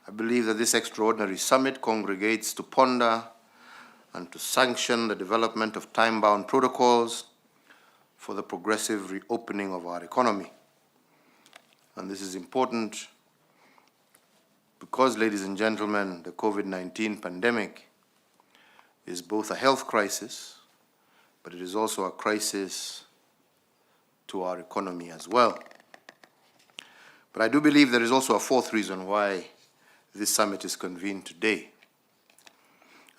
I believe that this extraordinary summit congregates to ponder and to sanction the development of time-bound protocols for the progressive reopening of our economy. And this is important because, ladies and gentlemen, the COVID-19 pandemic is both a health crisis, but it is also a crisis to our economy as well. But I do believe there is also a fourth reason why this summit is convened today.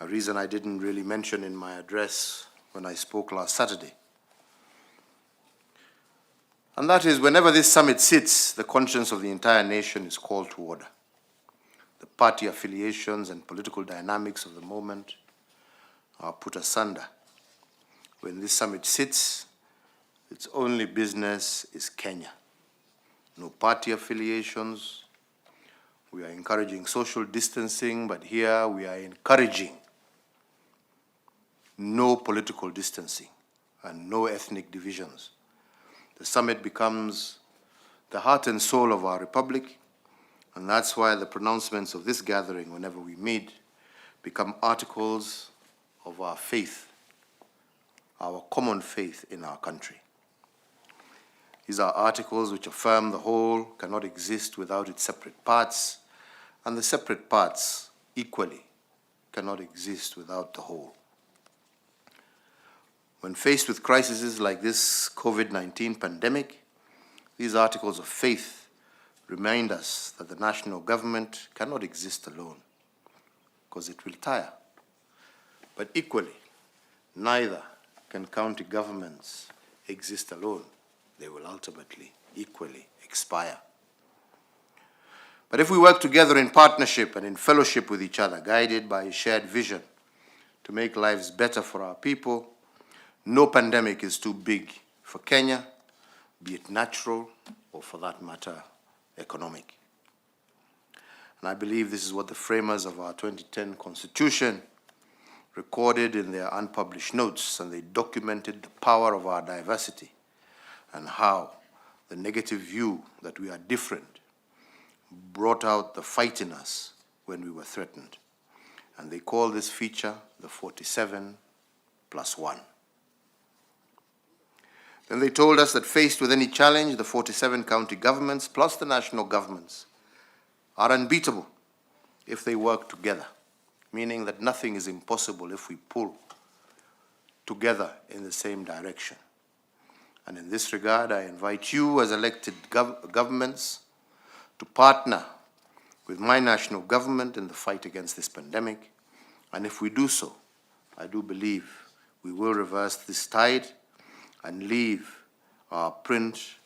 A reason I didn't really mention in my address when I spoke last Saturday. And that is, whenever this summit sits, the conscience of the entire nation is called to order. The party affiliations and political dynamics of the moment are put asunder. When this summit sits, its only business is Kenya. No party affiliations. We are encouraging social distancing, but here we are encouraging no political distancing and no ethnic divisions. The summit becomes the heart and soul of our republic, and that's why the pronouncements of this gathering, whenever we meet, become articles of our faith, our common faith in our country. These are articles which affirm the whole cannot exist without its separate parts, and the separate parts equally cannot exist without the whole. When faced with crises like this COVID-19 pandemic, these articles of faith remind us that the national government cannot exist alone, because it will tire. But equally, neither can county governments exist alone. They will ultimately, equally expire. But if we work together in partnership and in fellowship with each other, guided by a shared vision to make lives better for our people, no pandemic is too big for Kenya, be it natural or, for that matter, economic. And I believe this is what the framers of our 2010 Constitution recorded in their unpublished notes, and they documented the power of our diversity and how the negative view that we are different brought out the fight in us when we were threatened. And they call this feature the 47+1. Then they told us that faced with any challenge, the 47 county governments plus the national governments are unbeatable if they work together, meaning that nothing is impossible if we pull together in the same direction. And in this regard, I invite you as elected governments to partner with my national government in the fight against this pandemic. And if we do so, I do believe we will reverse this tide and leave our print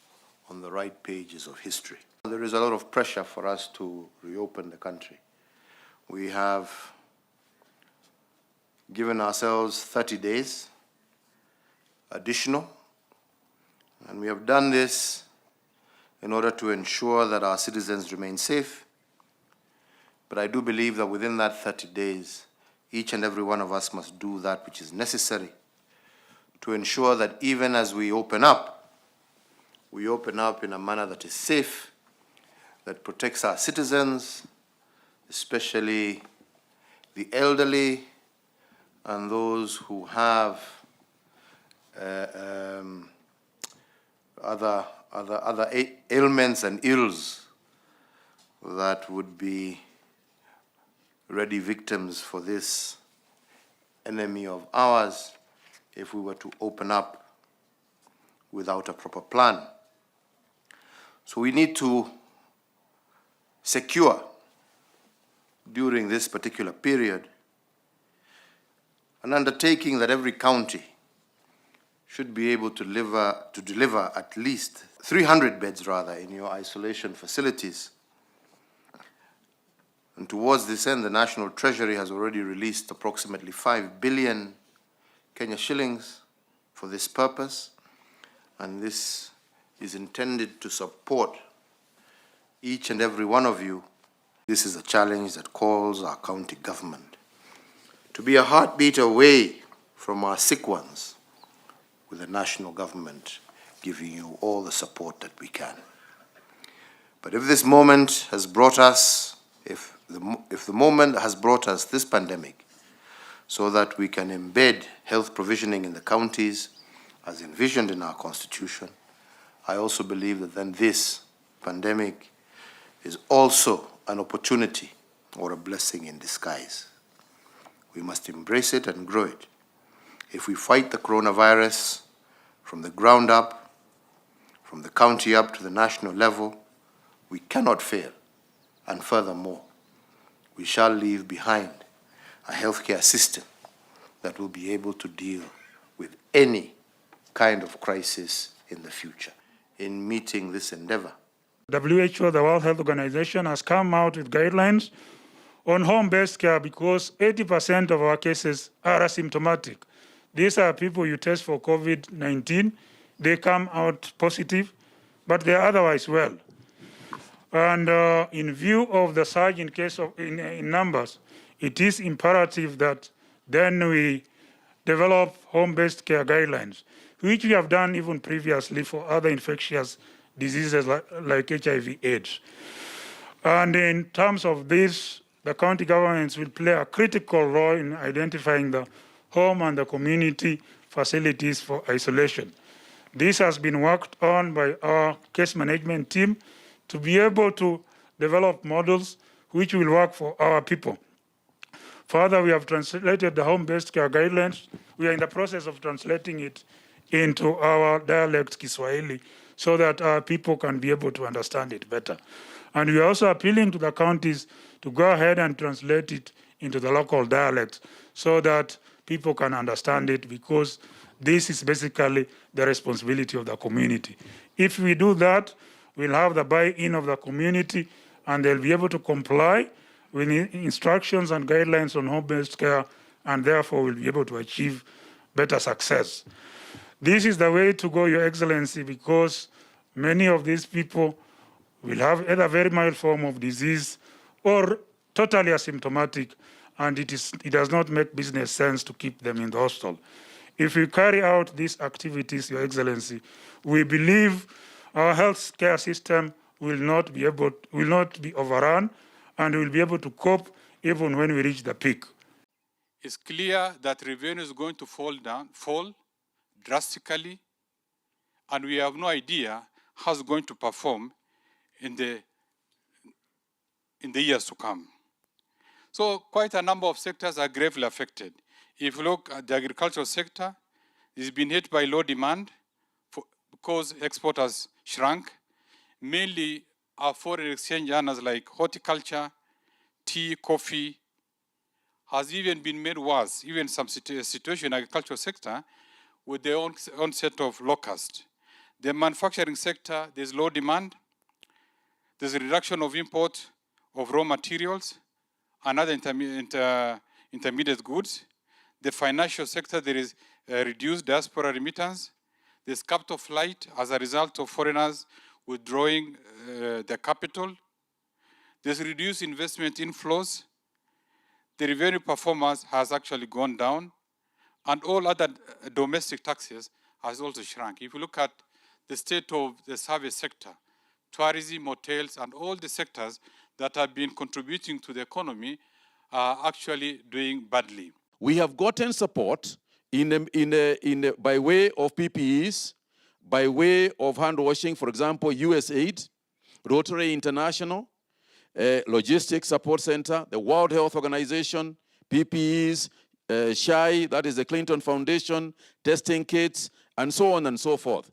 on the right pages of history. There is a lot of pressure for us to reopen the country. We have given ourselves 30 days additional, and we have done this in order to ensure that our citizens remain safe. But I do believe that within that 30 days, each and every one of us must do that which is necessary to ensure that even as we open up in a manner that is safe, that protects our citizens, especially the elderly and those who have other ailments and ills that would be ready victims for this enemy of ours if we were to open up without a proper plan. So we need to secure, during this particular period, an undertaking that every county should be able to deliver at least 300 beds in your isolation facilities. And towards this end, the National Treasury has already released approximately 5 billion Kenya shillings for this purpose, and this is intended to support each and every one of you. This is a challenge that calls our county government to be a heartbeat away from our sick ones, with the national government giving you all the support that we can. But if this moment has brought us, if if the moment has brought us this pandemic so that we can embed health provisioning in the counties as envisioned in our constitution, I also believe that then this pandemic is also an opportunity or a blessing in disguise. We must embrace it and grow it. If we fight the coronavirus from the ground up, from the county up to the national level, we cannot fail. And furthermore, we shall leave behind a healthcare system that will be able to deal with any kind of crisis in the future. In meeting this endeavor, WHO, the World Health Organization, has come out with guidelines on home-based care because 80% of our cases are asymptomatic. These are people you test for COVID-19, they come out positive, but they're otherwise well. And in view of the surge in case of in numbers, it is imperative that then we develop home-based care guidelines, which we have done even previously for other infectious diseases like HIV/AIDS. And in terms of this, the county governments will play a critical role in identifying the home and the community facilities for isolation. This has been worked on by our case management team to be able to develop models which will work for our people. Further, we have translated the home-based care guidelines. We are in the process of translating it into our dialect Kiswahili so that our people can be able to understand it better. And we are also appealing to the counties to go ahead and translate it into the local dialects so that people can understand it, because this is basically the responsibility of the community. If we do that, we'll have the buy-in of the community and they'll be able to comply with instructions and guidelines on home-based care, and therefore will be able to achieve better success. This is the way to go, Your Excellency, because many of these people will have either a very mild form of disease or totally asymptomatic, and it does not make business sense to keep them in the hospital. If we carry out these activities, Your Excellency, we believe our health care system will not be overrun, and will be able to cope even when we reach the peak. It's clear that revenue is going to fall drastically, and we have no idea how it's going to perform in the years to come. So quite a number of sectors are gravely affected. If you look at the agricultural sector, it's been hit by low demand because export has shrunk. Mainly our foreign exchange earners like horticulture, tea, coffee, has even been made worse, even some situation in the agricultural sector with their own set of locusts. The manufacturing sector, there's low demand, there's a reduction of import of raw materials and other intermediate goods. The financial sector, there is reduced diaspora remittance. There's capital flight as a result of foreigners withdrawing their capital. There's reduced investment inflows. The revenue performance has actually gone down, and all other domestic taxes has also shrunk. If you look at the state of the service sector, tourism, hotels, and all the sectors that have been contributing to the economy are actually doing badly. We have gotten support by way of PPEs, by way of hand washing, for example, USAID, Rotary International, Logistics Support Center, the World Health Organization, PPEs, SHI, that is the Clinton Foundation, testing kits, and so on and so forth.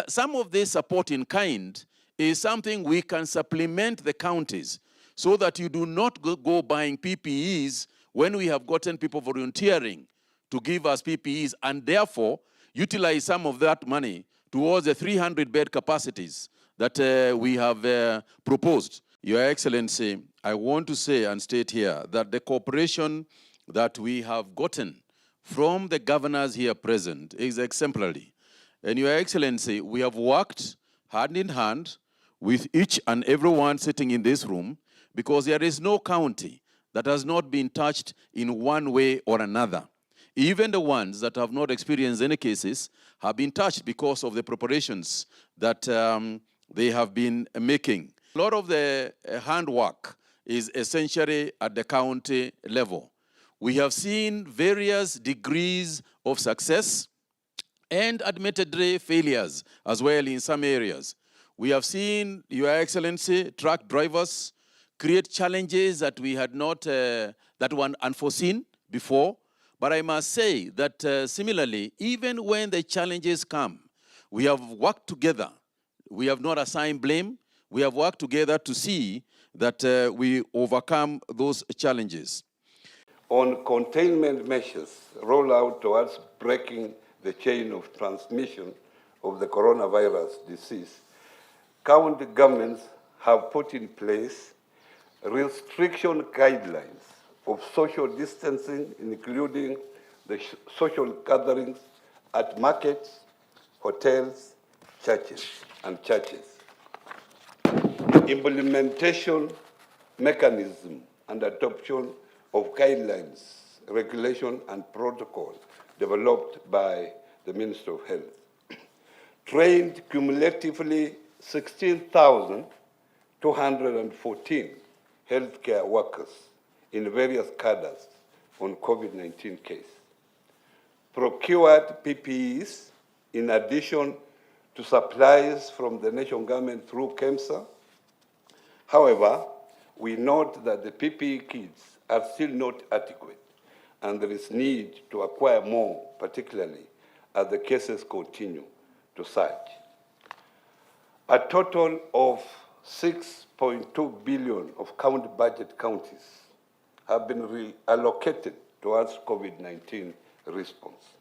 Some of this support in kind is something we can supplement the counties so that you do not go buying PPEs when we have gotten people volunteering to give us PPEs, and therefore utilize some of that money towards the 300-bed capacities that we have proposed. Your Excellency, I want to say and state here that the cooperation that we have gotten from the governors here present is exemplary. And Your Excellency, we have worked hand in hand with each and everyone sitting in this room, because there is no county that has not been touched in one way or another. Even the ones that have not experienced any cases have been touched because of the preparations that they have been making. A lot of the handwork is essentially at the county level. We have seen various degrees of success and admittedly failures as well in some areas. We have seen, Your Excellency, truck drivers create challenges that we had not, that were unforeseen before. But I must say that similarly, even when the challenges come, we have worked together. We have not assigned blame. We have worked together to see that we overcome those challenges. On containment measures rolled out towards breaking the chain of transmission of the coronavirus disease, county governments have put in place restriction guidelines of social distancing, including the social gatherings at markets, hotels, churches. Implementation mechanism and adoption of guidelines, regulation, and protocol developed by the Minister of Health. Trained cumulatively 16,214 healthcare workers in various cadres on COVID-19 case. Procured PPEs in addition to supplies from the national government through KEMSA. However, we note that the PPE kits are still not adequate, and there is need to acquire more, particularly as the cases continue to surge. A total of 6.2 billion of county budget counties have been reallocated towards COVID-19 response.